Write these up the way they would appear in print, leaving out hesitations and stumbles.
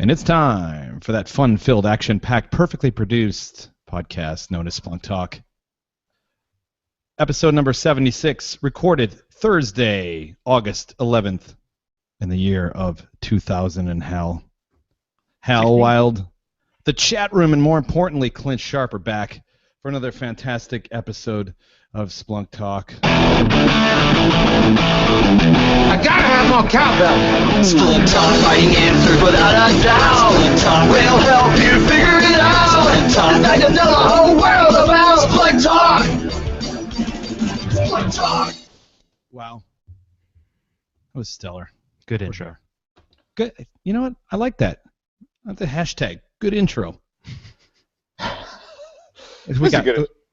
And it's time for that fun-filled, action-packed, perfectly produced podcast known as SplunkTalk. Episode number 76, recorded Thursday, August 11th, in the year of 2000 and hell. Hal Wild, the chat room, and more importantly, Clint Sharp are back for another fantastic episode of SplunkTalk. I gotta have more cowbell. SplunkTalk, finding answers without a doubt. SplunkTalk will help you figure it out. SplunkTalk, I can tell the whole world about SplunkTalk. SplunkTalk. Wow. That was stellar. Good intro. Good. You know what? I like that. That's a hashtag. Good intro.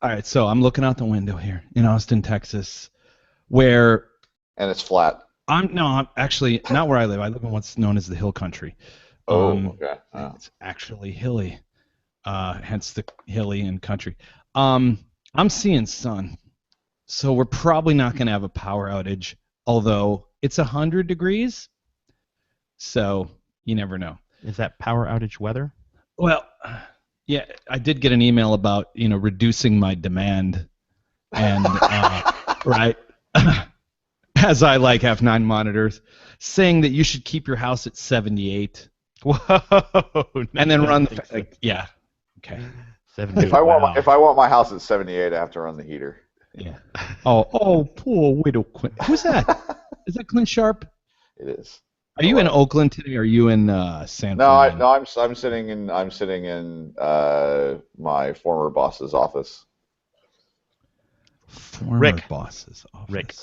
All right, so I'm looking out the window here in Austin, Texas, where... And it's flat. I'm actually not where I live. I live in what's known as the Hill Country. Okay. It's actually hilly, hence the hilly and country. I'm seeing sun, so we're probably not going to have a power outage, although it's 100 degrees, so you never know. Is that power outage weather? Well... Yeah, I did get an email about, reducing my demand, and right, as I have 9 monitors, saying that you should keep your house at 78. Whoa! And then run the yeah, okay. 78. If I want my house at 78, I have to run the heater. Yeah. Oh, poor widow Clint. Who's that? Is that Clint Sharp? It is. Are you in Oakland today? Or are you in San No, Fernando? I'm sitting in my former boss's office. Former boss's office. Rick.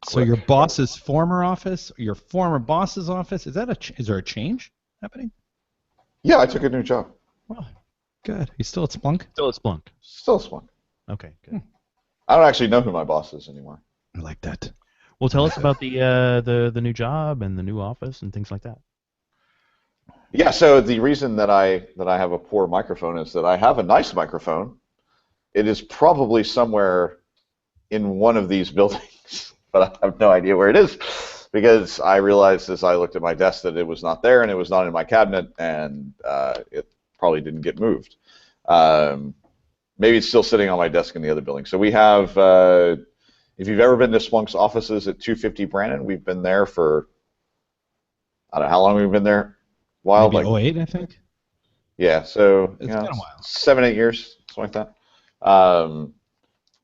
So your boss's former office, your former boss's office, is there a change happening? Yeah, I took a new job. Well, good. You still at Splunk? Still at Splunk. Still Splunk. Okay, good. I don't actually know who my boss is anymore. I like that. Well, tell us about the new job and the new office and things like that. Yeah, so the reason that I have a poor microphone is that I have a nice microphone. It is probably somewhere in one of these buildings, but I have no idea where it is because I realized as I looked at my desk that it was not there and it was not in my cabinet and it probably didn't get moved. Maybe it's still sitting on my desk in the other building. So we have... if you've ever been to Splunk's offices at 250 Brannan, we've been there for, I don't know how long we've been there. Wild, Maybe 08, I think. Yeah, so it's been a while. 7-8 years, something like that.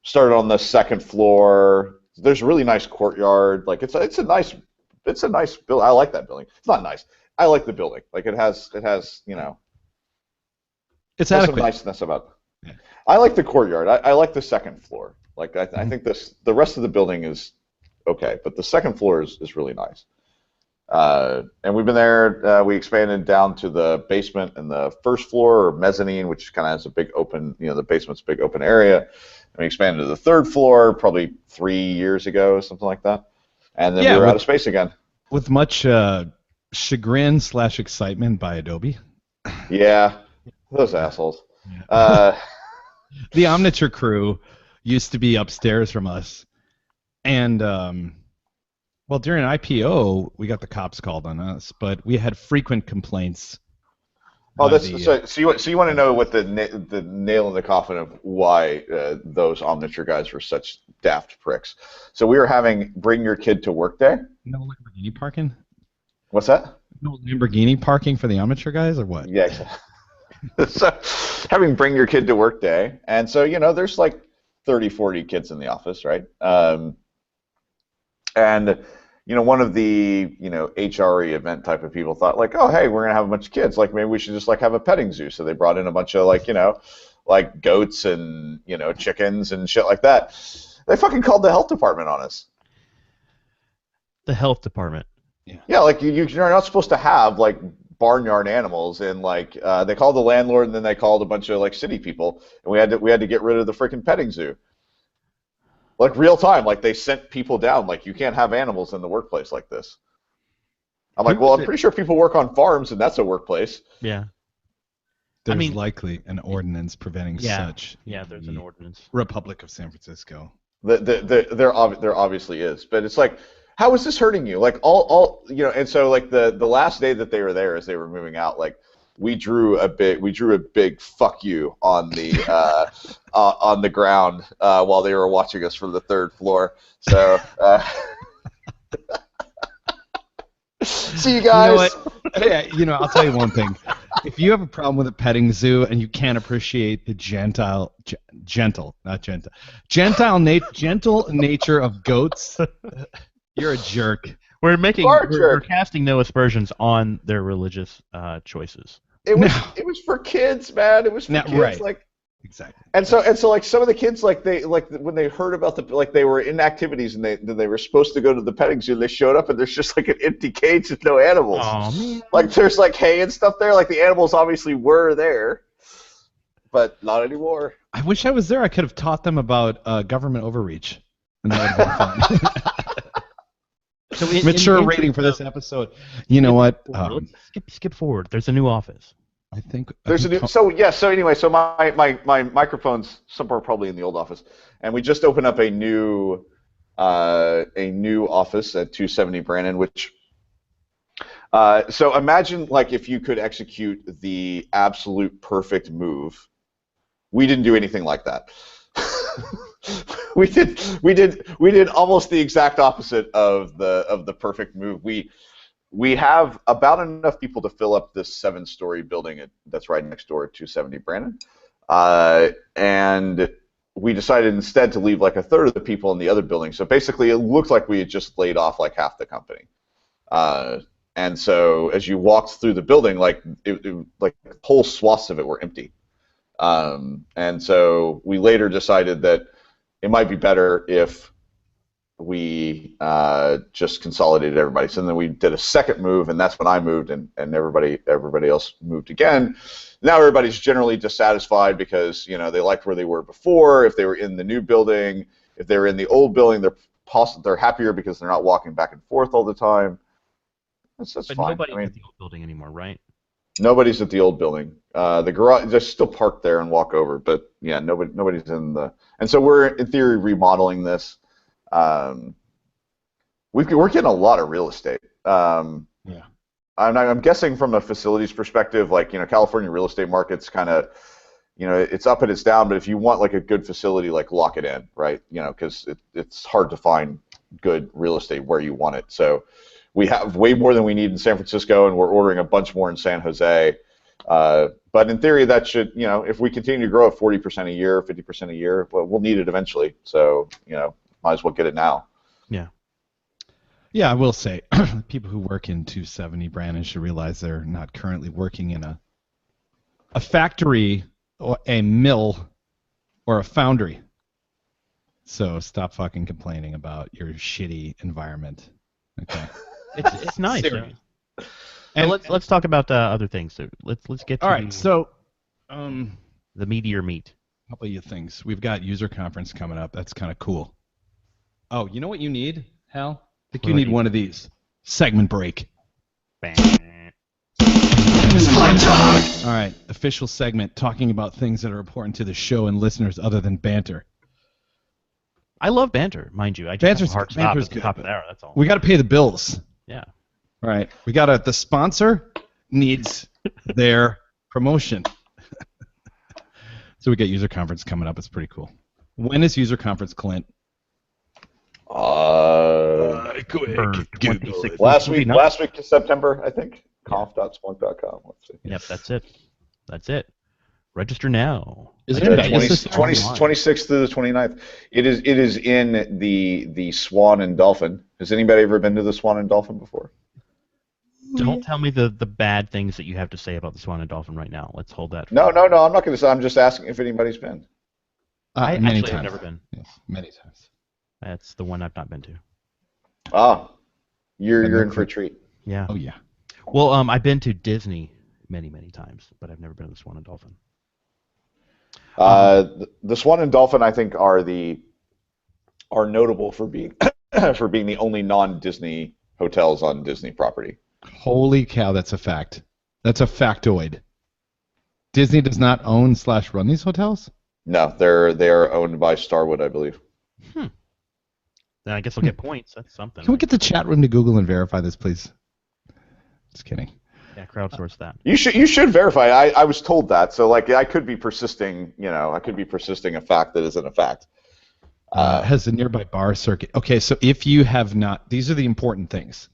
Started on the second floor. There's a really nice courtyard. It's a nice building. I like that building. It's not nice. I like the building. It has It's there's adequate. some niceness about it. Yeah. I like the courtyard. I like the second floor. I think the rest of the building is okay, but the second floor is really nice. And we've been there. We expanded down to the basement and the first floor, or mezzanine, which kind of has a big open, the basement's a big open area. And we expanded to the third floor probably 3 years ago, something like that. And then we were out of space again. With much chagrin/excitement by Adobe. Yeah, those assholes. Yeah. The Omniture crew used to be upstairs from us, and during IPO we got the cops called on us, but we had frequent complaints. So you want to know what the nail in the coffin of why those Omniture guys were such daft pricks? So we were having Bring Your Kid to Work Day. No Lamborghini parking. What's that? No Lamborghini parking for the Omniture guys, or what? Yeah. Exactly. So having Bring Your Kid to Work Day, and so there's 30, 40 kids in the office, right? And one of the HRE event type of people thought oh, hey, we're gonna have a bunch of kids, maybe we should just have a petting zoo. So they brought in a bunch of goats and chickens and shit like that. They fucking called the health department on us. The health department. Yeah, you're not supposed to have barnyard animals, and they called the landlord, and then they called a bunch of city people, and we had to get rid of the freaking petting zoo. Real time, they sent people down, you can't have animals in the workplace like this. I'm I'm pretty sure people work on farms, and that's a workplace. Yeah. There's likely an ordinance preventing such. Yeah, there's an ordinance. Republic of San Francisco. There obviously is, but it's how is this hurting you? Like all and so like the last day that they were there, as they were moving out, like we drew a big fuck you on the ground while they were watching us from the third floor. So see you guys. You know what? I'll tell you one thing. If you have a problem with a petting zoo and you can't appreciate the gentle nature of goats, you're a jerk. We're casting no aspersions on their religious choices. It was for kids, man. It was for kids. Right. Like exactly. And so like some of the kids like when they heard about they were in activities and they were supposed to go to the petting zoo, they showed up and there's just like an empty cage with no animals. Oh man. Like there's like hay and stuff there. Like the animals obviously were there, but not anymore. I wish I was there. I could have taught them about government overreach, and that would have been fun. So Mature rating for this episode. You know what? Let's skip forward. There's a new office. I think there's a new. So anyway, so my microphone's somewhere probably in the old office, and we just opened up a new office at 270 Brandon, which. So imagine like if you could execute the absolute perfect move. We didn't do anything like that. we did almost the exact opposite of the perfect move. We have about enough people to fill up this 7-story building that's right next door at 270 Brandon, and we decided instead to leave like a third of the people in the other building. So basically, it looked like we had just laid off like half the company. And so as you walked through the building, like like whole swaths of it were empty. And so we later decided that it might be better if we just consolidated everybody. So then we did a second move, and that's when I moved, and everybody else moved again. Now everybody's generally dissatisfied because they liked where they were before. If they were in the new building, if they were in the old building, they're happier because they're not walking back and forth all the time. That's but fine. nobody's at the old building anymore, right? Nobody's at the old building. The garage, they're still parked there and walk over, but yeah, nobody's in the. And so we're in theory remodeling this. We're getting a lot of real estate. Yeah. I'm guessing from a facilities perspective, like California real estate market's kind of, it's up and it's down. But if you want like a good facility, like lock it in, right? Because it's hard to find good real estate where you want it. So. We have way more than we need in San Francisco, and we're ordering a bunch more in San Jose. But in theory, that should, if we continue to grow at 40% a year, 50% a year, well, we'll need it eventually. So, might as well get it now. Yeah. Yeah, I will say, people who work in 270 Brandon should realize they're not currently working in a factory or a mill or a foundry. So stop fucking complaining about your shitty environment. Okay. It's nice. And let's talk about other things. So let's get to all right. So, the meatier meat. A couple of things. We've got user conference coming up. That's kind of cool. Oh, you know what you need, Hal? I think you need one of these. Segment break. Bang. SplunkTalk. All right. Official segment talking about things that are important to the show and listeners other than banter. I love banter, mind you. I just have a hard stop banter's at the good, top of the hour. That's all. We got to pay the bills. Yeah. All right. The sponsor needs their promotion. So we got user conference coming up. It's pretty cool. When is user conference, Clint? Quick. Last week of September, I think. Conf.splunk.com. Let's see. Yep, that's it. Register now. Is it 26th through the 29th. It is in the Swan and Dolphin. Has anybody ever been to the Swan and Dolphin before? Don't tell me the bad things that you have to say about the Swan and Dolphin right now. Let's hold that. No. I'm not going to say. I'm just asking if anybody's been. I many actually times. have never been. Yes, many times. That's the one I've not been to. Ah, you're in for a treat. Yeah. Oh yeah. Well, I've been to Disney many times, but I've never been to the Swan and Dolphin. The Swan and Dolphin, I think, are notable for being the only non-Disney hotels on Disney property. Holy cow, that's a fact. That's a factoid. Disney does not own / run these hotels? No, they are owned by Starwood, I believe. Then I guess I'll get points. That's something. Can we get the chat room to Google and verify this, please? Just kidding. Yeah, crowdsource that. You should verify. I was told that, so like I could be persisting. I could be persisting a fact that isn't a fact. Has a nearby bar circuit. Okay, so if you have not, these are the important things.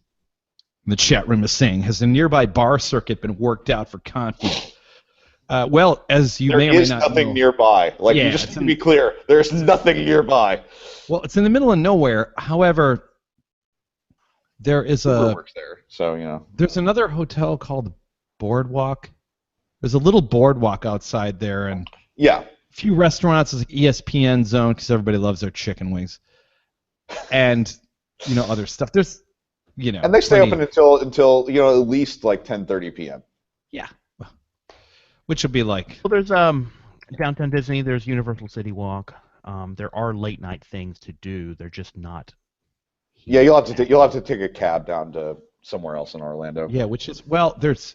The chat room is saying, has a nearby bar circuit been worked out for Confi? Well, as you may or may not know. There is nothing nearby. Like, Yeah, you just need to be clear. There's nothing nearby. Well, it's in the middle of nowhere. However, there is Uber works there, so There's another hotel called Boardwalk. There's a little boardwalk outside there, and yeah, a few restaurants. It's like ESPN zone because everybody loves their chicken wings, and other stuff. There's and they stay open until at least like 10:30 p.m. Yeah, which will be like. Well, there's Downtown Disney. There's Universal City Walk. There are late night things to do. They're just not. Yeah, you'll have to take a cab down to somewhere else in Orlando. Yeah, which is there's.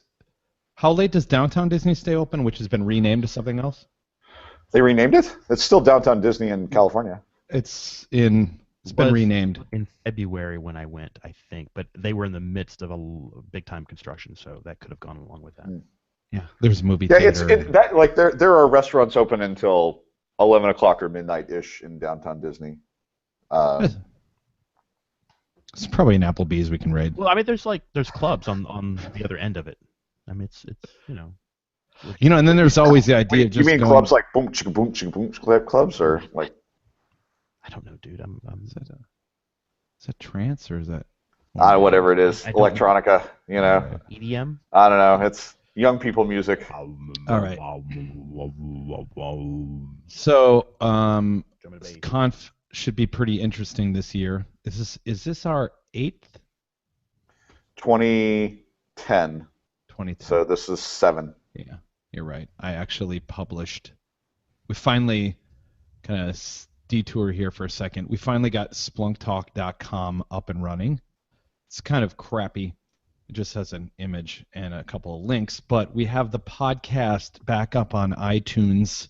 How late does Downtown Disney stay open, which has been renamed to something else? They renamed it? It's still Downtown Disney in California. It's been renamed. In February when I went, I think, but they were in the midst of a big time construction, so that could have gone along with that. Yeah, there's a movie theater. There are restaurants open until 11 o'clock or midnight ish in Downtown Disney. It's probably an Applebee's we can raid. Well, I mean, there's clubs on the other end of it. I mean, it's and then there's always the idea of just. You mean clubs like boom chicka boom chicka boom clubs, or like? I don't know, dude. Is that trance or is that? Whatever it is, electronica. EDM. I don't know. It's young people music. All right. So, Conf should be pretty interesting this year. Is this our 8th? 2010. 2010. So this is 7. Yeah, you're right. I actually published. We finally kind of detour here for a second. We finally got SplunkTalk.com up and running. It's kind of crappy. It just has an image and a couple of links, but we have the podcast back up on iTunes.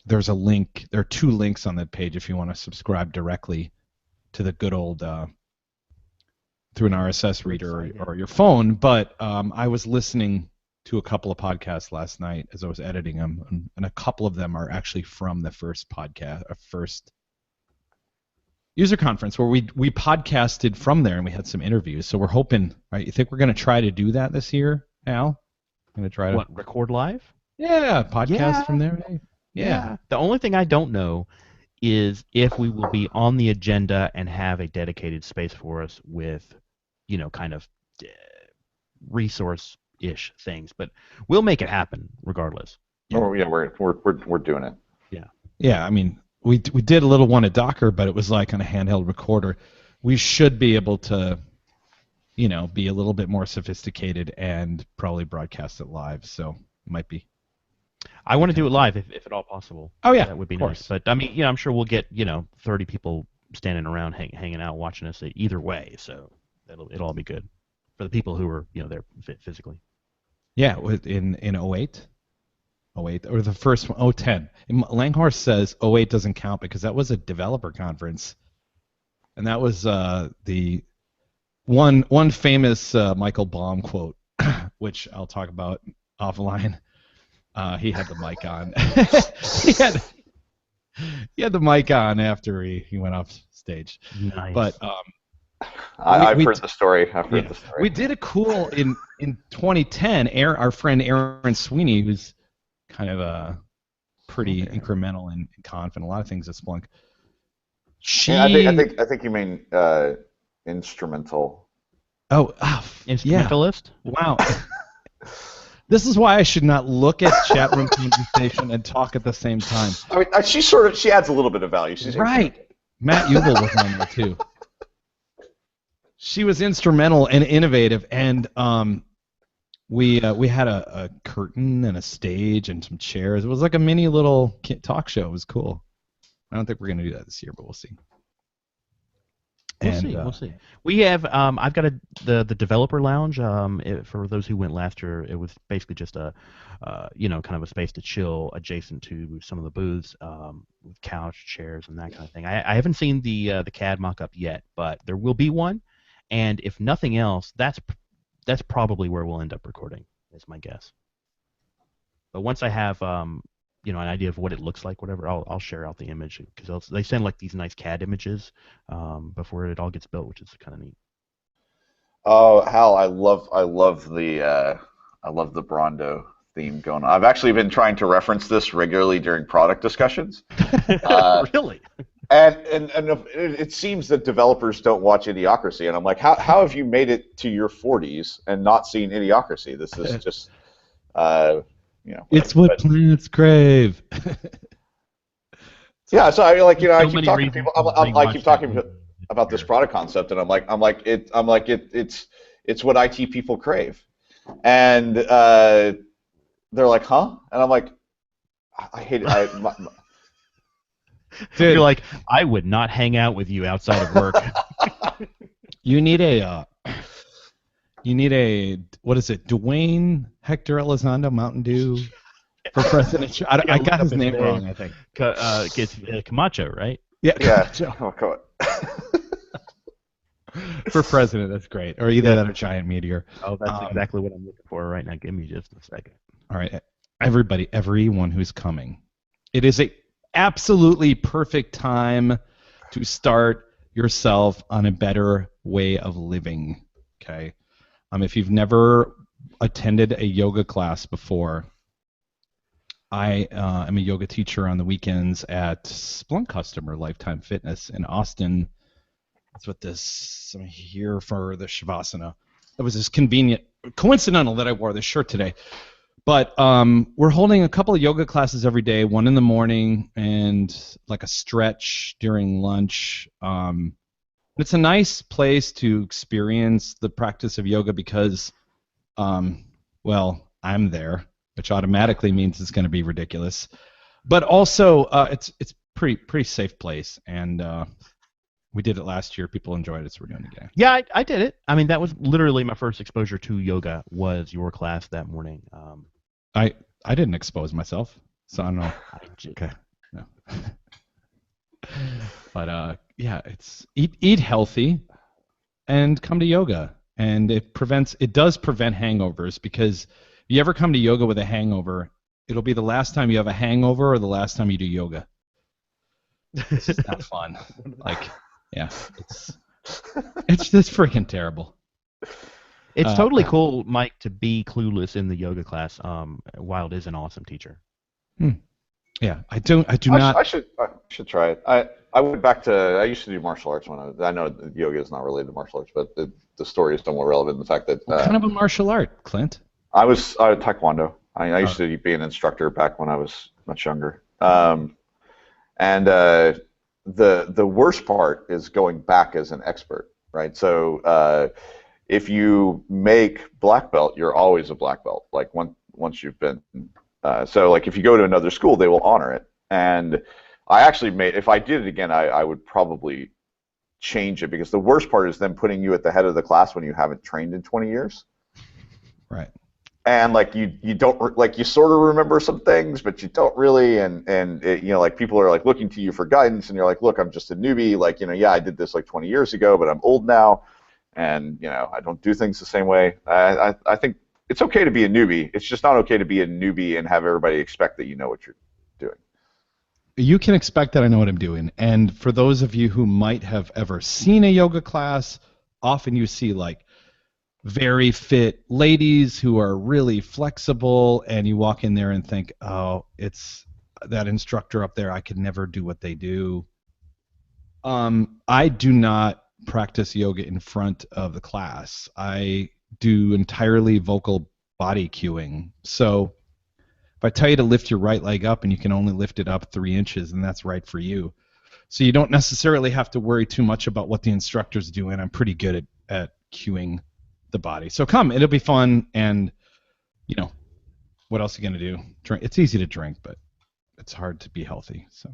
There's a link. There are 2 links on that page if you want to subscribe directly to the good old through an RSS reader or your phone. But I was listening to a couple of podcasts last night as I was editing them, and a couple of them are actually from the first podcast, first user conference where we podcasted from there and we had some interviews. So we're hoping, right? You think we're going to try to do that this year, Al? Going to try to record live? Yeah, podcast from there. Yeah. The only thing I don't know is if we will be on the agenda and have a dedicated space for us with, kind of resource-ish things. But we'll make it happen regardless. Yeah. Oh yeah, we're doing it. Yeah. Yeah, I mean, we did a little one at Docker, but it was like on a handheld recorder. We should be able to, be a little bit more sophisticated and probably broadcast it live. So it might be. I want to do it live if at all possible. Oh yeah, that would be nice. But I mean, I'm sure we'll get 30 people standing around hanging out watching us either way. So it'll all be good for the people who are there physically. Yeah, in 08, or the first one, 010. Langhorse says 08 doesn't count because that was a developer conference, and that was the one famous Michael Baum quote, which I'll talk about offline. He had the mic on. he had the mic on after he went off stage. Nice. But I've heard the story. We did a cool in 2010. Our friend Aaron Sweeney, who's kind of pretty incremental in Conf and a lot of things at Splunk. I think you mean instrumental. Yeah. Instrumentalist? Wow. This is why I should not look at chat room conversation and talk at the same time. I mean, she adds a little bit of value. She's right. Matt Ubel was on there too. She was instrumental and innovative, and we had a curtain and a stage and some chairs. It was like a mini little talk show. It was cool. I don't think we're gonna do that this year, but we'll see. We'll see. We'll see. We have. I've got the developer lounge. For those who went last year, it was basically just a, kind of a space to chill adjacent to some of the booths, with couch, chairs, and that kind of thing. I haven't seen the CAD mock-up yet, but there will be one. And if nothing else, that's probably where we'll end up recording. Is my guess. But once I have an idea of what it looks like, whatever, I'll share out the image, because they send like these nice CAD images before it all gets built, which is kind of neat. Oh, Hal, I love the Brondo theme going on. I've actually been trying to reference this regularly during product discussions. Really? And it seems that developers don't watch Idiocracy, and I'm like, how have you made it to your 40s and not seen Idiocracy? This is just, It's what planets crave. Yeah, so I So keep many talking to reasons people. to I keep rewatch talking that about this product concept, and it's what IT people crave, and they're like, huh? And I'm like, I hate it. Dude, you're like, I would not hang out with you outside of work. You need a what is it? Dwayne Hector Elizondo Mountain Dew for president. I got his name wrong, I think. It's Camacho, right? Yeah. Yeah. Oh, God. For president, that's great. Or either that or giant meteor. Oh, that's exactly what I'm looking for right now. Give me just a second. All right, everyone who's coming, it is a absolutely perfect time to start yourself on a better way of living. Okay, if you've never attended a yoga class before, I am a yoga teacher on the weekends at Splunk Customer Lifetime Fitness in Austin. That's what I'm here for the Shavasana. It was just coincidental that I wore this shirt today. But we're holding a couple of yoga classes every day, one in the morning and like a stretch during lunch. It's a nice place to experience the practice of yoga because, I'm there, which automatically means it's going to be ridiculous. But also, it's pretty safe place, and we did it last year. People enjoyed it, so we're doing it again. Yeah, I did it. I mean, that was literally my first exposure to yoga was your class that morning. I didn't expose myself, so I don't know. Okay, no. But it's eat healthy, and come to yoga, and it does prevent hangovers, because if you ever come to yoga with a hangover, it'll be the last time you have a hangover or the last time you do yoga. It's just not fun. It's just freaking terrible. It's totally cool, Mike, to be clueless in the yoga class. While it is an awesome teacher. Yeah, I do not. I should try it. I went back to. I used to do martial arts I know yoga is not related to martial arts, but the story is somewhat relevant in the fact that. What kind of a martial art, Clint? I was Taekwondo. I used to be an instructor back when I was much younger. And the worst part is going back as an expert, right? So if you make black belt, you're always a black belt. Like once you've been, so like if you go to another school, they will honor it. And I actually if I did it again, I would probably change it, because the worst part is them putting you at the head of the class when you haven't trained in 20 years. Right. And like you don't, like, you sort of remember some things, but you don't really, and it, like people are like looking to you for guidance, and you're like, look, I'm just a newbie, like, yeah, I did this like 20 years ago, but I'm old now, and I don't do things the same way. I think it's okay to be a newbie. It's just not okay to be a newbie and have everybody expect that you know what you're doing. You can expect that I know what I'm doing. And for those of you who might have ever seen a yoga class, often you see like very fit ladies who are really flexible, and you walk in there and think, oh, it's that instructor up there. I could never do what they do. I do not practice yoga in front of the class. I do entirely vocal body cueing. So if I tell you to lift your right leg up and you can only lift it up 3 inches, then that's right for you. So you don't necessarily have to worry too much about what the instructor's doing. I'm pretty good at cueing the body. So come, it'll be fun, and what else are you gonna do? Drink. It's easy to drink, but it's hard to be healthy. So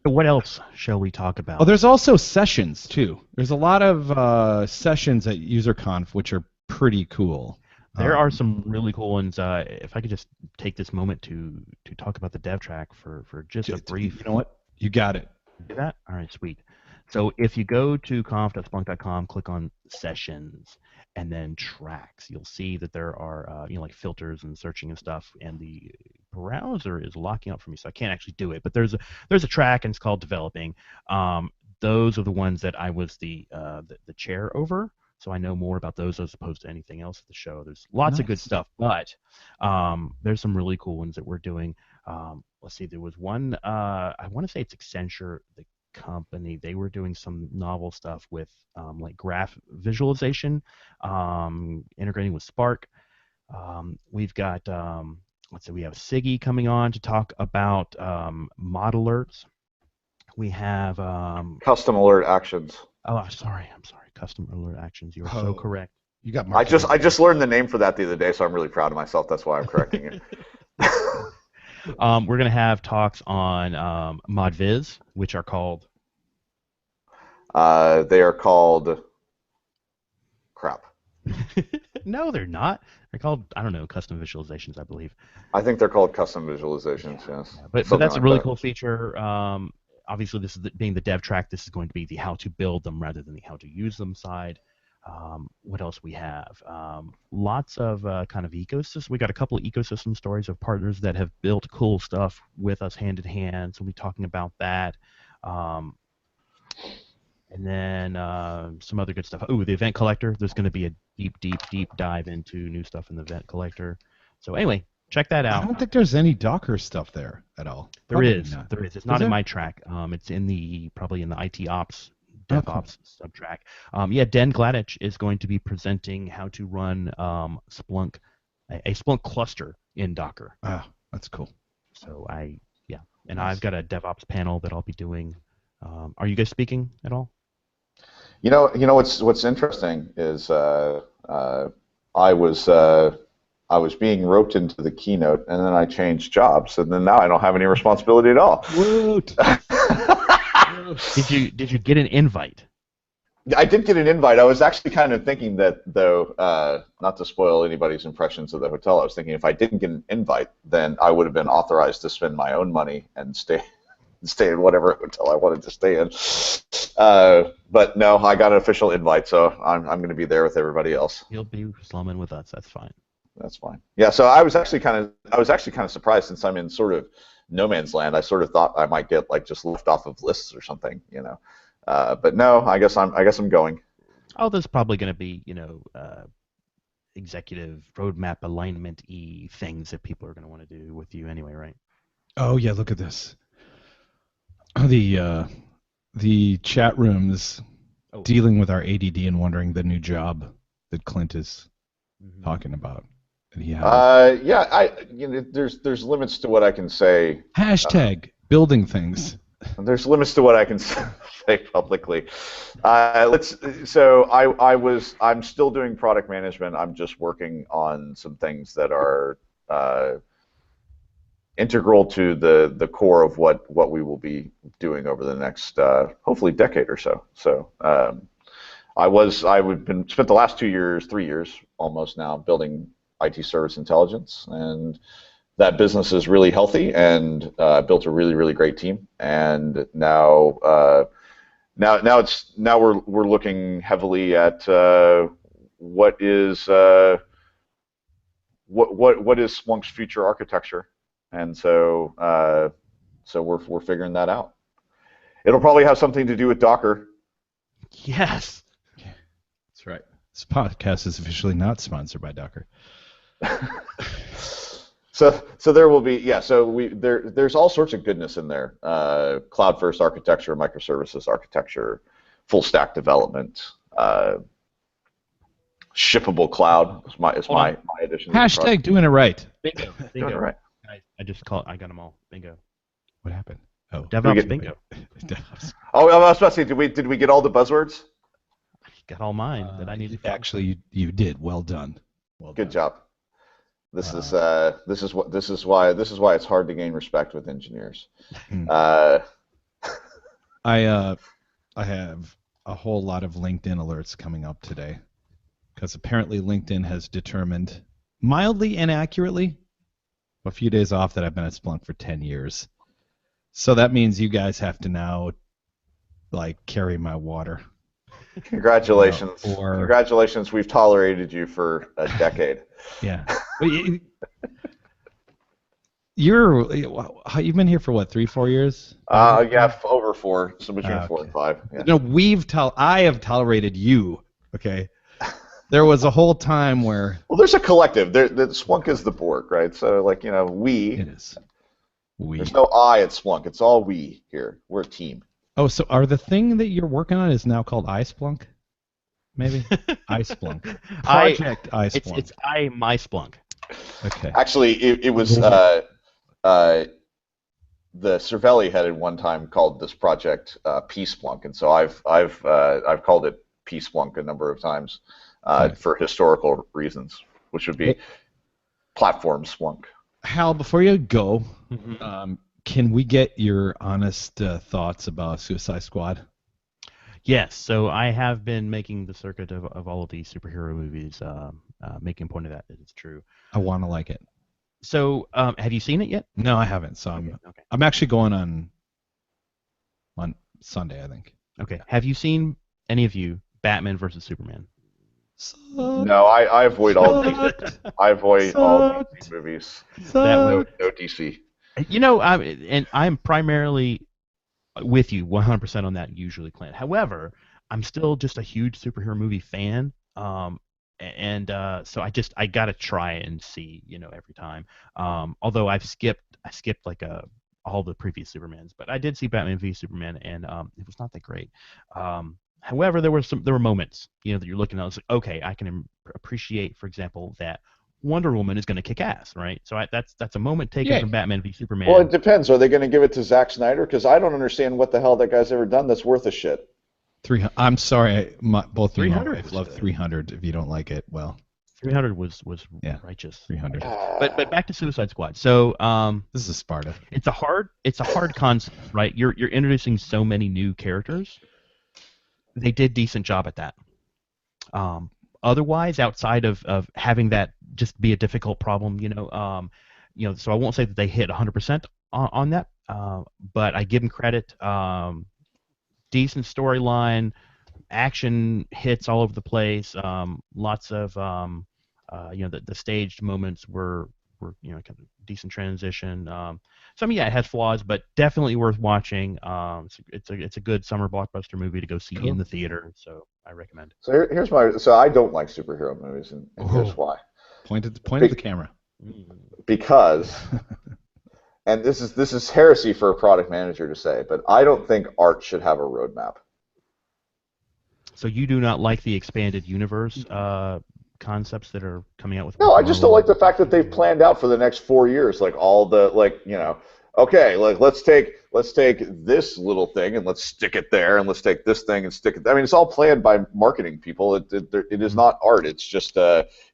So what else shall we talk about? Oh, there's also sessions too. There's a lot of sessions at UserConf which are pretty cool. There are some really cool ones. If I could just take this moment to talk about the dev track for just a brief. You know what? You got it. Do that? All right, sweet. So if you go to conf.splunk.com, click on sessions, and then tracks, you'll see that there are like filters and searching and stuff, and the browser is locking up for me, so I can't actually do it. But there's a track, and it's called developing. Those are the ones that I was the chair over. So I know more about those as opposed to anything else at the show. There's lots of good stuff, but there's some really cool ones that we're doing. Let's see, there was one, I want to say it's Accenture, the company. They were doing some novel stuff with like graph visualization, integrating with Spark. We've got, let's see, we have Siggy coming on to talk about mod alerts. We have Custom alert actions. Oh, I'm sorry. Custom alert actions. You are so correct. You got I just learned the name for that the other day, so I'm really proud of myself. That's why I'm correcting it. We're going to have talks on ModViz, which are called... They are called... crap. No, they're not. They're called, I don't know, custom visualizations, I believe. I think they're called custom visualizations, yes. But that's a really cool feature. Obviously, this is being the dev track. This is going to be the how to build them rather than the how to use them side. What else we have? Lots of kind of ecosystems. We got a couple of ecosystem stories of partners that have built cool stuff with us hand in hand. So we'll be talking about that. And then some other good stuff. Oh, the event collector. There's going to be a deep dive into new stuff in the event collector. So anyway, check that out. I don't think there's any Docker stuff there at all. There is. It's not in there? my track. It's probably in the IT Ops, DevOps subtrack. Yeah, Dan Gladich is going to be presenting how to run Splunk, a Splunk cluster in Docker. Ah, that's cool. So and I've got a DevOps panel that I'll be doing. Are you guys speaking at all? You know what's interesting is I was being roped into the keynote, and then I changed jobs, and then now I don't have any responsibility at all. Woot. Did you get an invite? I did get an invite. I was actually kind of thinking that, though, not to spoil anybody's impressions of the hotel, I was thinking if I didn't get an invite, then I would have been authorized to spend my own money and stay in whatever hotel I wanted to stay in. But no, I got an official invite, so I'm going to be there with everybody else. You'll be slumming with us. That's fine. That's fine. Yeah, so I was actually kind of surprised since I'm in sort of no man's land. I sort of thought I might get like just left off of lists or something, you know. But no, I guess I'm going. Oh, there's probably going to be, executive roadmap alignment-y things that people are going to want to do with you anyway, right? Oh yeah, look at this. The chat rooms dealing with our ADD and wondering the new job that Clint is talking about. And he has. There's limits to what I can say. Hashtag building things. There's limits to what I can say publicly. I'm still doing product management. I'm just working on some things that are integral to the core of what we will be doing over the next hopefully decade or so. So I've spent the last 3 years almost now building IT service intelligence, and that business is really healthy, and built a really great team. And now we're looking heavily at what is Splunk's future architecture, and so we're figuring that out. It'll probably have something to do with Docker. Yes. That's right. This podcast is officially not sponsored by Docker. So there will be, there's all sorts of goodness in there. Cloud first architecture, microservices architecture, full stack development, shippable cloud is my addition. Hashtag doing it right. Bingo. Doing it right. I got them all. Bingo. What happened? Oh, DevOps bingo. Oh, I was about to say, did we get all the buzzwords? Got all mine that I needed. Actually, you did. Well done. Good job. This is why it's hard to gain respect with engineers. I have a whole lot of LinkedIn alerts coming up today because apparently LinkedIn has determined mildly inaccurately a few days off that I've been at Splunk for 10 years. So that means you guys have to now like carry my water. Congratulations. Or Congratulations, we've tolerated you for a decade. yeah. You've been here for what, 3-4 years? Yeah, over 4, so between 4 and Okay. 5. Yeah. No, I have tolerated you. Okay. There was a whole time where Well, there's a collective. The Splunk is the Borg, right? So, like, we. it is. We. There's no I at Splunk. It's all we here. We're a team. Oh, so are the thing that you're working on is now called iSplunk? Maybe iSplunk. Project iSplunk. It's my Splunk. Okay. Actually, it was the Cervelli had at one time called this project P-Splunk, and so I've called it P-Splunk a number of times for historical reasons, which would be platform Splunk. Hal, before you go, Mm-hmm. Can we get your honest thoughts about Suicide Squad? Yes, so I have been making the circuit of all of these superhero movies, making a point of that. It's true. I want to like it. So, have you seen it yet? No, I haven't. So Okay. I'm actually going on Sunday, I think. Okay. Have you seen any of you Batman versus Superman? No, I avoid all DC. I avoid all DC movies. No DC. I'm primarily with you 100% on that usually, Clint. However, I'm still just a huge superhero movie fan, so I gotta try and see, every time. Although I skipped like all the previous Supermans, but I did see Batman v Superman, and it was not that great. However, there were moments, that you're looking at. It's like, okay, I can appreciate, for example, that Wonder Woman is going to kick ass, right? So that's a moment taken from Batman v Superman. Well, it depends. Are they going to give it to Zack Snyder? Because I don't understand what the hell that guy's ever done that's worth a shit. 300. I'm sorry, both 300 love 300. If you don't like it, well, 300 was righteous. 300. But back to Suicide Squad. So this is Sparta. It's a hard concept, right? You're introducing so many new characters. They did decent job at that. Otherwise, outside of having that just be a difficult problem, so I won't say that they hit 100% on that, but I give them credit. Decent storyline, action hits all over the place. Lots of the staged moments were kind of decent transition. It has flaws, but definitely worth watching. It's a good summer blockbuster movie to go see in the theater, so I recommend. So here's so I don't like superhero movies, and here's why. Point at the camera. Because, and this is heresy for a product manager to say, but I don't think art should have a roadmap. So you do not like the expanded universe concepts that are coming out with? No, I just don't like the fact that they've planned out for the next 4 years, like all the okay, like let's take this little thing and let's stick it there, and let's take this thing and stick it. I mean, it's all planned by marketing people. It is not art. It's just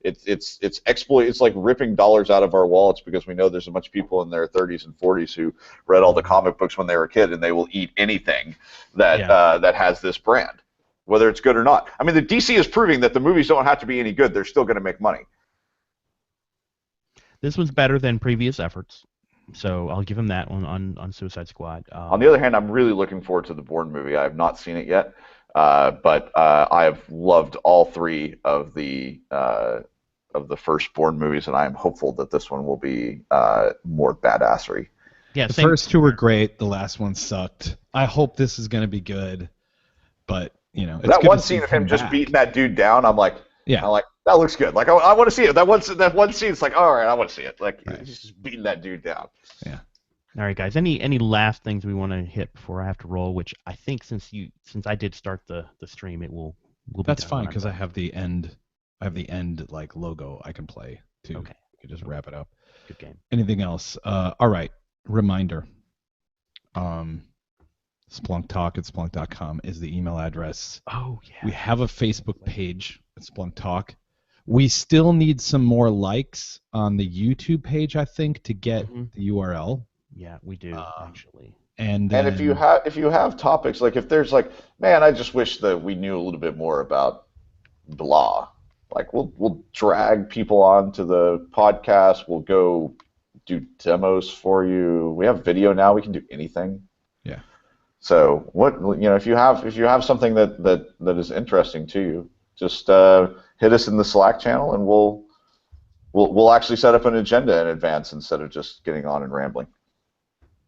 it's exploit. It's like ripping dollars out of our wallets because we know there's a bunch of people in their 30s and 40s who read all the comic books when they were a kid, and they will eat anything that that has this brand, whether it's good or not. I mean, the DC is proving that the movies don't have to be any good. They're still going to make money. This one's better than previous efforts, so I'll give him that one on Suicide Squad. On the other hand, I'm really looking forward to the Bourne movie. I have not seen it yet, but I have loved all 3 of the first Bourne movies, and I am hopeful that this one will be more badassery. Yeah, the first 2 were great. The last one sucked. I hope this is going to be good, but it's that good one to see scene of him just back. beating that dude down, I'm like, yeah, that looks good. Like I want to see it. That one scene, it's like, all right, I want to see it. Like he's just beating that dude down. Yeah. All right, guys. Any last things we want to hit before I have to roll? Which I think since I did start the stream, it will be. That's fine because I have the end like logo I can play too. Okay. You can just wrap it up. Good game. Anything else? All right. Reminder. SplunkTalk at Splunk.com is the email address. Oh, yeah. We have a Facebook page at SplunkTalk. We still need some more likes on the YouTube page, I think, to get the URL. Yeah, we do, actually. And if you have topics, like if there's like, man, I just wish that we knew a little bit more about blah. Like we'll drag people onto the podcast. We'll go do demos for you. We have video now. We can do anything. Yeah. So if you have something that is interesting to you, just hit us in the Slack channel, and we'll actually set up an agenda in advance instead of just getting on and rambling.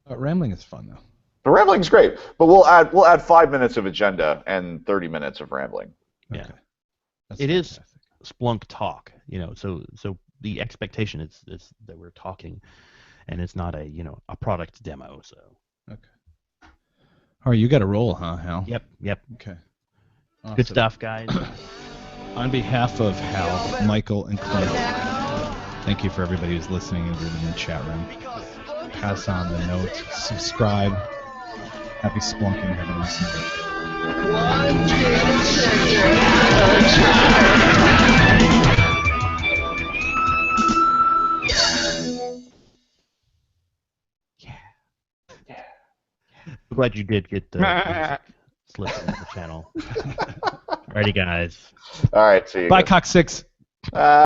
Rambling is fun though. The rambling is great, but we'll add 5 minutes of agenda and 30 minutes of rambling. Yeah. Okay. That's It is fantastic. SplunkTalk, so the expectation is that we're talking, and it's not a product demo. So. Okay. All right, you got a roll, huh, Hal? Yep. Okay. Good Awesome. stuff, guys. On behalf of Hal, Michael, and Clint, thank you for everybody who's listening and in the chat room. Pass on the note. Subscribe. Happy splunking, everyone. I'm glad you did get the slip in the channel. Alrighty, guys. All right, see you. Bye, guys. Cock6.